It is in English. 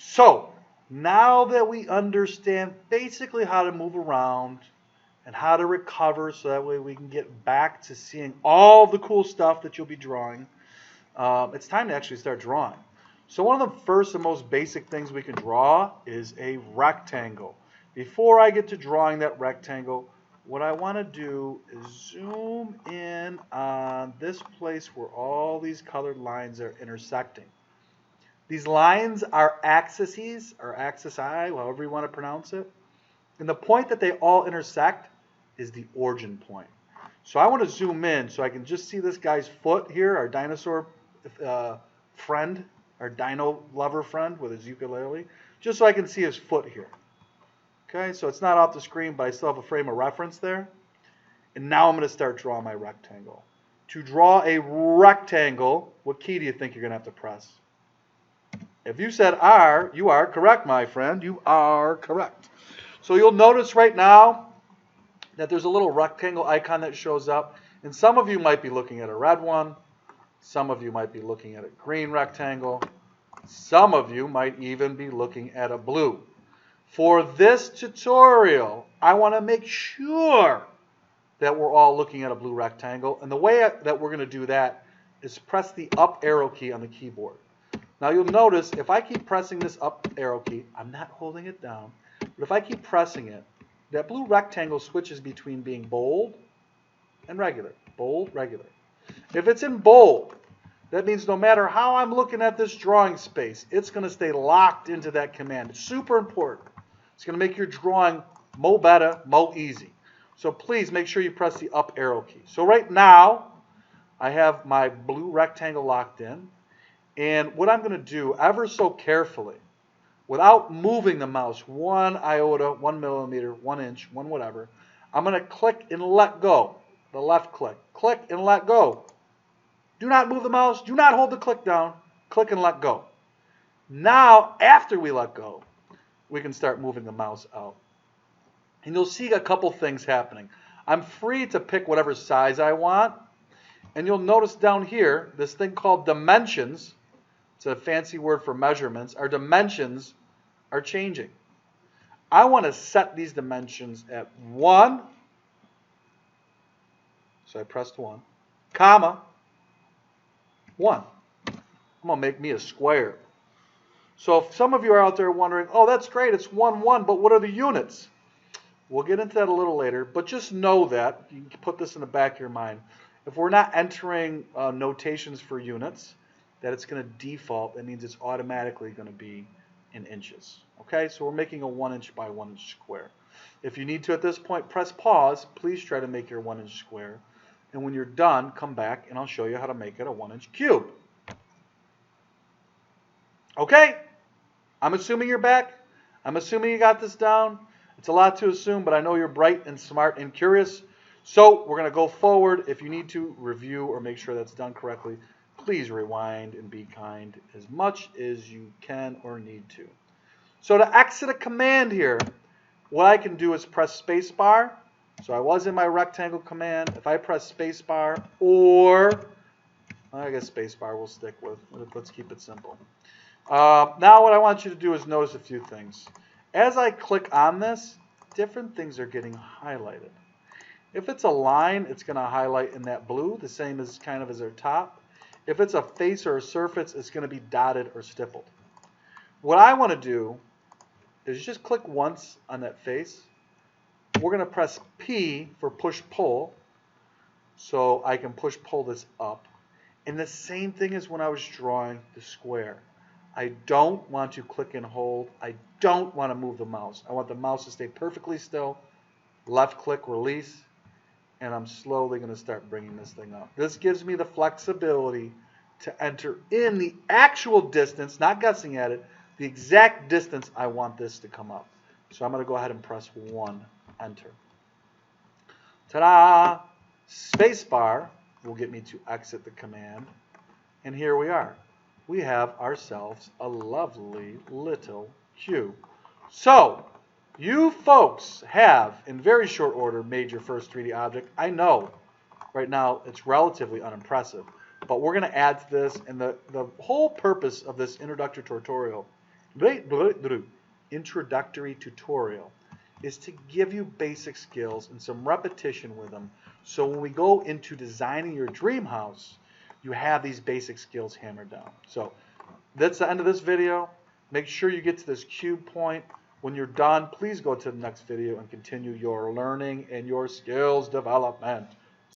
So now that we understand basically how to move around and how to recover so that way we can get back to seeing all the cool stuff that you'll be drawing, it's time to actually start drawing. So one of the first and most basic things we can draw is a rectangle. Before I get to drawing that rectangle, what I want to do is zoom in on this place where all these colored lines are intersecting. These lines are axes, or axis I, however you want to pronounce it. And the point that they all intersect is the origin point. So I want to zoom in so I can just see this guy's foot here, our dinosaur friend, our dino lover friend with his ukulele, just so I can see his foot here. Okay, so it's not off the screen, but I still have a frame of reference there. And now I'm going to start drawing my rectangle. To draw a rectangle, what key do you think you're going to have to press? If you said R, you are correct, my friend. You are correct. So you'll notice right now that there's a little rectangle icon that shows up. And some of you might be looking at a red one. Some of you might be looking at a green rectangle. Some of you might even be looking at a blue. For this tutorial, I want to make sure that we're all looking at a blue rectangle. And the way that we're going to do that is press the up arrow key on the keyboard. Now you'll notice if I keep pressing this up arrow key, I'm not holding it down, but if I keep pressing it, that blue rectangle switches between being bold and regular. Bold, regular. If it's in bold, that means no matter how I'm looking at this drawing space, it's going to stay locked into that command. It's super important. It's going to make your drawing mo better, mo easy. So please make sure you press the up arrow key. So right now, I have my blue rectangle locked in. And what I'm going to do ever so carefully, without moving the mouse 1 iota, 1 millimeter, 1 inch, 1 whatever, I'm going to click and let go. The left click. Click and let go. Do not move the mouse. Do not hold the click down. Click and let go. Now, after we let go, we can start moving the mouse out. And you'll see a couple things happening. I'm free to pick whatever size I want. And you'll notice down here, this thing called dimensions. It's a fancy word for measurements. Our dimensions are changing. I want to set these dimensions at 1. So I pressed 1, comma, 1. I'm going to make me a square. So if some of you are out there wondering, oh, that's great, it's 1, 1, but what are the units? We'll get into that a little later, but just know that, you can put this in the back of your mind, if we're not entering notations for units, that it's going to default. That means it's automatically going to be in inches. Okay, so we're making a 1 inch by 1 inch square. If you need to at this point, press pause. Please try to make your 1 inch square. And when you're done, come back and I'll show you how to make it a 1 inch cube. Okay, I'm assuming you're back. I'm assuming you got this down. It's a lot to assume, but I know you're bright and smart and curious. So we're going to go forward. If you need to review or make sure that's done correctly, please rewind and be kind as much as you can or need to. So to exit a command here, what I can do is press spacebar. So I was in my rectangle command. If I press spacebar, or I guess spacebar we'll stick with. Let's keep it simple. Now what I want you to do is notice a few things. As I click on this, different things are getting highlighted. If it's a line, it's going to highlight in that blue, the same as kind of as our top. If it's a face or a surface, it's going to be dotted or stippled. What I want to do is just click once on that face. We're going to press P for push-pull, so I can push-pull this up. And the same thing as when I was drawing the square. I don't want to click and hold. I don't want to move the mouse. I want the mouse to stay perfectly still. Left click, release. And I'm slowly going to start bringing this thing up. This gives me the flexibility to enter in the actual distance, not guessing at it, the exact distance I want this to come up. So I'm going to go ahead and press 1, enter. Ta-da! Spacebar will get me to exit the command. And here we are. We have ourselves a lovely little cube. So, you folks have, in very short order, made your first 3D object. I know right now it's relatively unimpressive, but we're going to add to this, and the whole purpose of this introductory tutorial introductory tutorial is to give you basic skills and some repetition with them. So when we go into designing your dream house, you have these basic skills hammered down. So that's the end of this video. Make sure you get to this cube point. When you're done, please go to the next video and continue your learning and your skills development.